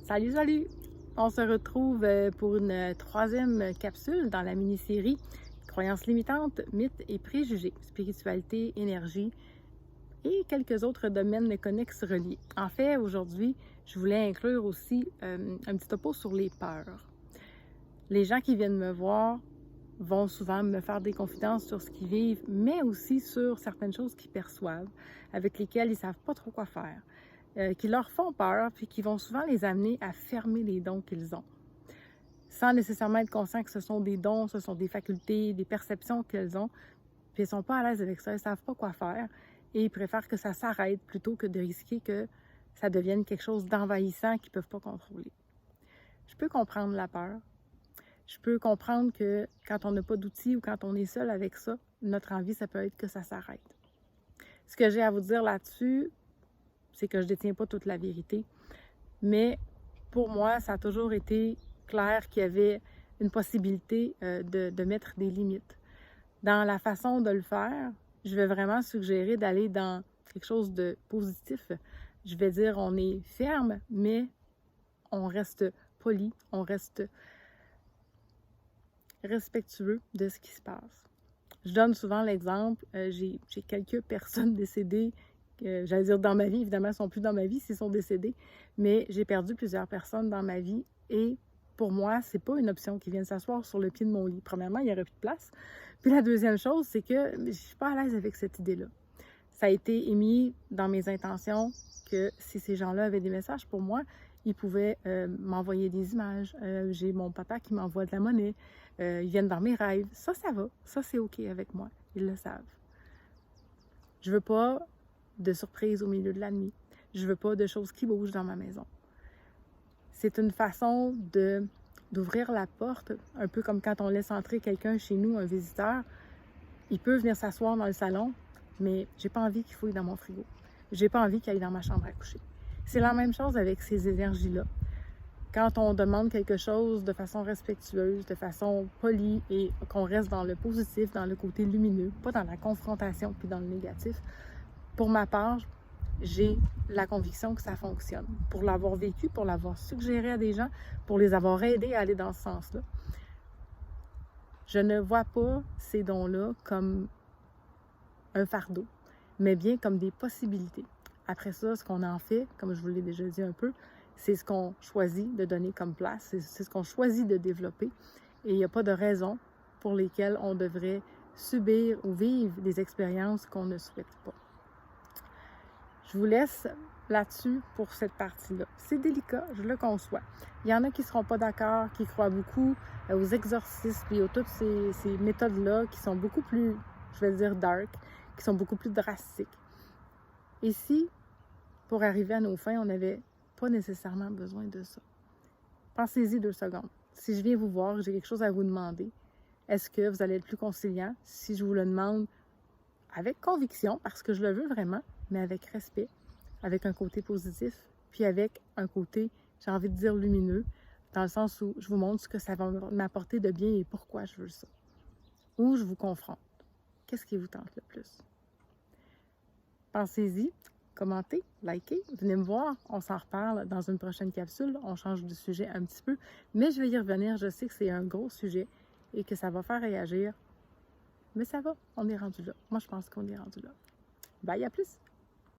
Salut, salut! On se retrouve pour une troisième capsule dans la mini-série Croyances limitantes, mythes et préjugés, spiritualité, énergie et quelques autres domaines connexes reliés. En fait, aujourd'hui, je voulais inclure aussi un petit topo sur les peurs. Les gens qui viennent me voir vont souvent me faire des confidences sur ce qu'ils vivent, mais aussi sur certaines choses qu'ils perçoivent, avec lesquelles ils ne savent pas trop quoi faire. Qui leur font peur, puis qui vont souvent les amener à fermer les dons qu'ils ont. Sans nécessairement être conscients que ce sont des dons, ce sont des facultés, des perceptions qu'elles ont, puis ils ne sont pas à l'aise avec ça, ils ne savent pas quoi faire, et ils préfèrent que ça s'arrête plutôt que de risquer que ça devienne quelque chose d'envahissant qu'ils ne peuvent pas contrôler. Je peux comprendre la peur. Je peux comprendre que quand on n'a pas d'outils ou quand on est seul avec ça, notre envie, ça peut être que ça s'arrête. Ce que j'ai à vous dire là-dessus, c'est que je ne détiens pas toute la vérité. Mais pour moi, ça a toujours été clair qu'il y avait une possibilité de mettre des limites. Dans la façon de le faire, je vais vraiment suggérer d'aller dans quelque chose de positif. Je vais dire on est ferme, mais on reste poli, on reste respectueux de ce qui se passe. Je donne souvent l'exemple, j'ai quelques personnes décédées j'allais dire dans ma vie, évidemment, elles ne sont plus dans ma vie s'ils sont décédés, mais j'ai perdu plusieurs personnes dans ma vie et pour moi, c'est pas une option qu'ils viennent s'asseoir sur le pied de mon lit. Premièrement, il n'y aurait plus de place. Puis la deuxième chose, c'est que je ne suis pas à l'aise avec cette idée-là. Ça a été émis dans mes intentions que si ces gens-là avaient des messages pour moi, ils pouvaient m'envoyer des images. J'ai mon papa qui m'envoie de la monnaie. Ils viennent dans mes rêves. Ça va. Ça, c'est OK avec moi. Ils le savent. Je veux pas de surprise au milieu de la nuit. Je veux pas de choses qui bougent dans ma maison. C'est une façon d'ouvrir la porte, un peu comme quand on laisse entrer quelqu'un chez nous, un visiteur. Il peut venir s'asseoir dans le salon, mais j'ai pas envie qu'il fouille dans mon frigo. J'ai pas envie qu'il aille dans ma chambre à coucher. C'est la même chose avec ces énergies-là. Quand on demande quelque chose de façon respectueuse, de façon polie et qu'on reste dans le positif, dans le côté lumineux, pas dans la confrontation puis dans le négatif, pour ma part, j'ai la conviction que ça fonctionne. Pour l'avoir vécu, pour l'avoir suggéré à des gens, pour les avoir aidés à aller dans ce sens-là. Je ne vois pas ces dons-là comme un fardeau, mais bien comme des possibilités. Après ça, ce qu'on en fait, comme je vous l'ai déjà dit un peu, c'est ce qu'on choisit de donner comme place, c'est ce qu'on choisit de développer. Et il n'y a pas de raison pour lesquelles on devrait subir ou vivre des expériences qu'on ne souhaite pas. Je vous laisse là-dessus pour cette partie-là. C'est délicat, je le conçois. Il y en a qui ne seront pas d'accord, qui croient beaucoup aux exorcismes et à toutes ces méthodes-là qui sont beaucoup plus, je vais dire, dark, qui sont beaucoup plus drastiques. Ici, pour arriver à nos fins, on n'avait pas nécessairement besoin de ça. Pensez-y 2 secondes. Si je viens vous voir, j'ai quelque chose à vous demander, est-ce que vous allez être plus conciliant si je vous le demande avec conviction, parce que je le veux vraiment, mais avec respect, avec un côté positif, puis avec un côté, j'ai envie de dire lumineux, dans le sens où je vous montre ce que ça va m'apporter de bien et pourquoi je veux ça. Ou je vous confronte. Qu'est-ce qui vous tente le plus? Pensez-y, commentez, likez, venez me voir, on s'en reparle dans une prochaine capsule, on change de sujet un petit peu, mais je vais y revenir, je sais que c'est un gros sujet et que ça va faire réagir, mais ça va, on est rendu là. Moi, je pense qu'on est rendu là. Bye, à plus!